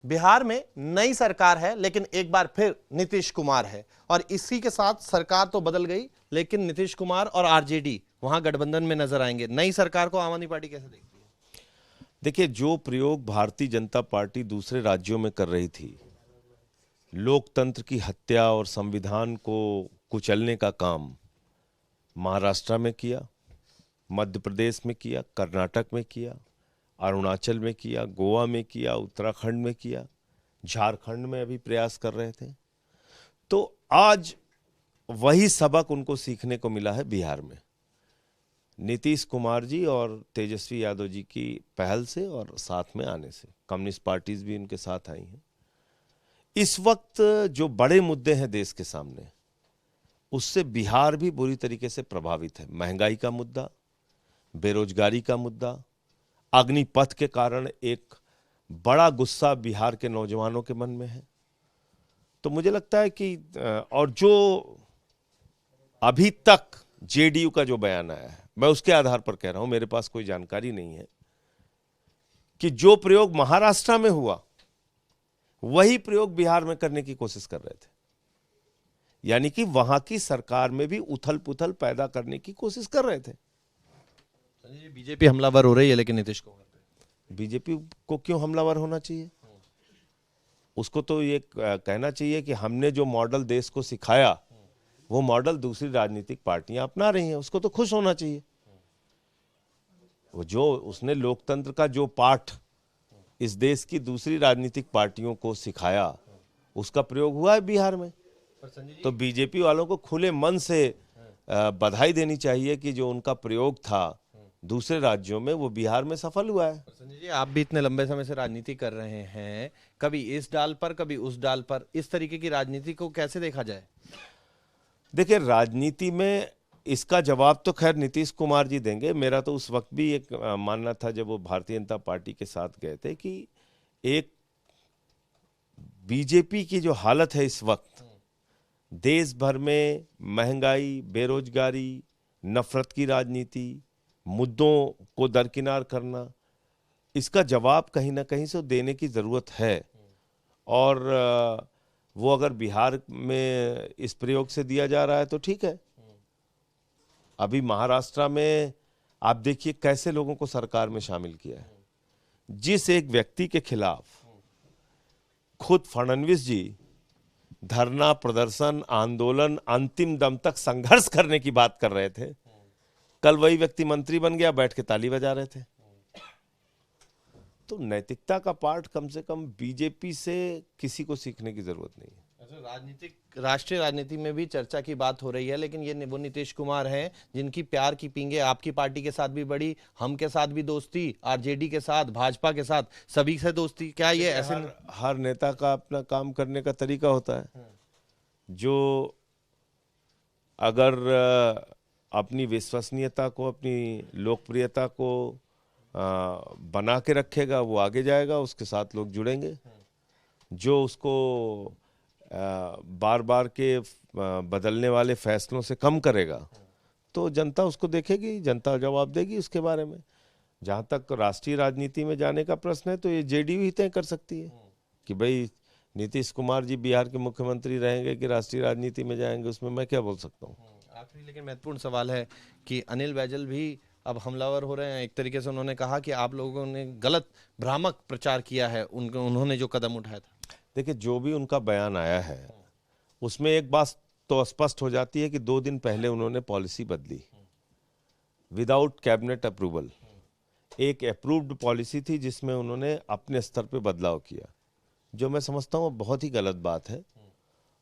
बिहार में नई सरकार है, लेकिन एक बार फिर नीतीश कुमार है और इसी के साथ सरकार तो बदल गई, लेकिन नीतीश कुमार और आरजेडी वहां गठबंधन में नजर आएंगे। नई सरकार को आम आदमी पार्टी कैसे देखती है? देखिए, जो प्रयोग भारतीय जनता पार्टी दूसरे राज्यों में कर रही थी, लोकतंत्र की हत्या और संविधान को कुचलने का काम महाराष्ट्र में किया, मध्य प्रदेश में किया, कर्नाटक में किया, अरुणाचल में किया, गोवा में किया, उत्तराखंड में किया, झारखंड में अभी प्रयास कर रहे थे। तो आज वही सबक उनको सीखने को मिला है बिहार में, नीतीश कुमार जी और तेजस्वी यादव जी की पहल से और साथ में आने से। कम्युनिस्ट पार्टीज भी उनके साथ आई हैं। इस वक्त जो बड़े मुद्दे हैं देश के सामने, उससे बिहार भी बुरी तरीके से प्रभावित है। महंगाई का मुद्दा, बेरोजगारी का मुद्दा, अग्निपथ के कारण एक बड़ा गुस्सा बिहार के नौजवानों के मन में है। तो मुझे लगता है कि और जो अभी तक जेडीयू का जो बयान आया है, मैं उसके आधार पर कह रहा हूं, मेरे पास कोई जानकारी नहीं है, कि जो प्रयोग महाराष्ट्र में हुआ वही प्रयोग बिहार में करने की कोशिश कर रहे थे। यानी कि वहां की सरकार में भी उथल पुथल पैदा करने की कोशिश कर रहे थे। बीजेपी हमलावर हो रही है, लेकिन नीतीश कुमार बीजेपी को क्यों हमलावर होना चाहिए? उसको तो ये कहना चाहिए कि हमने जो मॉडल देश को सिखाया, वो मॉडल दूसरी राजनीतिक पार्टियां अपना रही हैं, उसको तो खुश होना चाहिए। वो जो उसने लोकतंत्र का जो पाठ इस देश की दूसरी राजनीतिक पार्टियों को सिखाया, उसका प्रयोग हुआ है बिहार में। तो बीजेपी वालों को खुले मन से बधाई देनी चाहिए कि जो उनका प्रयोग था दूसरे राज्यों में, वो बिहार में सफल हुआ है। संजय जी, आप भी इतने लंबे समय से राजनीति कर रहे हैं, कभी इस डाल पर कभी उस डाल पर, इस तरीके की राजनीति को कैसे देखा जाए? देखिए, राजनीति में इसका जवाब तो खैर नीतीश कुमार जी देंगे। मेरा तो उस वक्त भी एक मानना था, जब वो भारतीय जनता पार्टी के साथ गए थे, कि एक बीजेपी की जो हालत है इस वक्त, देश भर में महंगाई, बेरोजगारी, नफरत की राजनीति, मुद्दों को दरकिनार करना, इसका जवाब कहीं ना कहीं से देने की जरूरत है। और वो अगर बिहार में इस प्रयोग से दिया जा रहा है तो ठीक है। अभी महाराष्ट्र में आप देखिए कैसे लोगों को सरकार में शामिल किया है। जिस एक व्यक्ति के खिलाफ खुद फडणवीस जी धरना, प्रदर्शन, आंदोलन, अंतिम दम तक संघर्ष करने की बात कर रहे थे, कल वही व्यक्ति मंत्री बन गया, बैठ के ताली बजा रहे थे। तो नैतिकता का पाठ कम से कम बीजेपी से किसी को सीखने की जरूरत नहीं है। राष्ट्रीय राजनीति में भी चर्चा की बात हो रही है, लेकिन ये वो नीतीश कुमार हैं जिनकी प्यार की पींगे आपकी पार्टी के साथ भी बढ़ी, हम के साथ भी दोस्ती, आरजेडी के साथ, भाजपा के साथ, सभी से दोस्ती। क्या ये ऐसे हर नेता का अपना काम करने का तरीका होता है। जो अगर अपनी विश्वसनीयता को, अपनी लोकप्रियता को बना के रखेगा, वो आगे जाएगा, उसके साथ लोग जुड़ेंगे। जो उसको बार बार के बदलने वाले फैसलों से कम करेगा, तो जनता उसको देखेगी, जनता जवाब देगी उसके बारे में। जहां तक राष्ट्रीय राजनीति में जाने का प्रश्न है, तो ये जेडीयू ही तय कर सकती है कि भाई नीतीश कुमार जी बिहार के मुख्यमंत्री रहेंगे कि राष्ट्रीय राजनीति में जाएंगे, उसमें मैं क्या बोल सकता हूँ। आखिरी लेकिन महत्वपूर्ण सवाल है कि अनिल बैजल भी अब हमलावर हो रहे हैं। एक तरीके से उन्होंने कहा कि आप लोगों ने गलत भ्रामक प्रचार किया है, उन्होंने जो कदम उठाया था। देखिए, जो भी उनका बयान आया है, उसमें एक बात तो स्पष्ट हो जाती है कि 2 दिन पहले उन्होंने पॉलिसी बदली विदाउट कैबिनेट अप्रूवल। एक अप्रूव्ड पॉलिसी थी जिसमें उन्होंने अपने स्तर पे बदलाव किया, जो मैं समझता हूँ बहुत ही गलत बात है।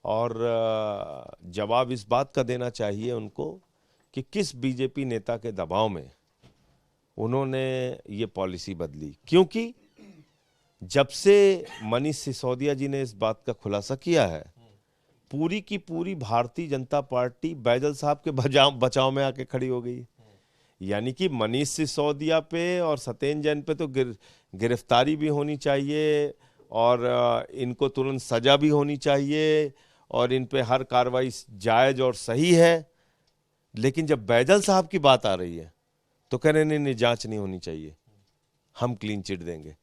और जवाब इस बात का देना चाहिए उनको कि किस बीजेपी नेता के दबाव में उन्होंने ये पॉलिसी बदली। क्योंकि जब से मनीष सिसोदिया जी ने इस बात का खुलासा किया है, पूरी की पूरी भारतीय जनता पार्टी बैजल साहब के बचाव में आके खड़ी हो गई। यानी कि मनीष सिसोदिया पे और सत्येंद्र जैन पे तो गिरफ्तारी भी होनी चाहिए और इनको तुरंत सजा भी होनी चाहिए और इन पे हर कार्रवाई जायज और सही है। लेकिन जब बैजल साहब की बात आ रही है तो कह रहे नहीं, जांच नहीं होनी चाहिए, हम क्लीन चिट देंगे।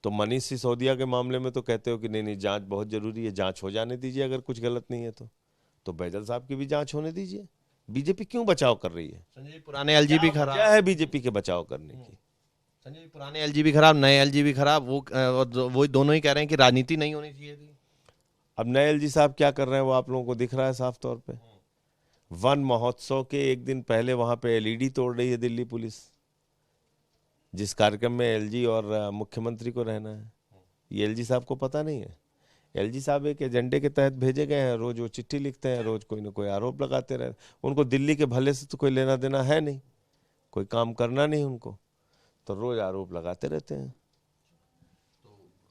तो मनीष सिसोदिया के मामले में तो कहते हो कि नहीं नहीं जांच बहुत जरूरी है, जांच हो जाने दीजिए, अगर कुछ गलत नहीं है तो बैजल साहब की भी जांच होने दीजिए। बीजेपी क्यों बचाव कर रही है? संजय जी, पुराने एलजी भी क्या खराब है बीजेपी के बचाव करने की? संजय जी, पुराने एलजी भी खराब, नए एलजी भी खराब, वो दोनों ही कह रहे हैं कि राजनीति नहीं होनी चाहिए थी। अब नए एलजी साहब क्या कर रहे हैं वो आप लोगों को दिख रहा है साफ तौर पे। वन महोत्सव के एक दिन पहले वहां पे एलईडी तोड़ रही है दिल्ली पुलिस, जिस कार्यक्रम में एलजी और मुख्यमंत्री को रहना है। ये एलजी साहब को पता नहीं है? एलजी साहब एक एजेंडे के तहत भेजे गए हैं, रोज वो चिट्ठी लिखते हैं, रोज कोई ना कोई आरोप लगाते रहते हैं। उनको दिल्ली के भले से तो कोई लेना देना है नहीं, कोई काम करना नहीं उनको, तो रोज आरोप लगाते रहते हैं।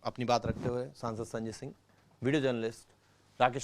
अपनी बात रखते हुए सांसद संजय सिंह, वीडियो जर्नलिस्ट राकेश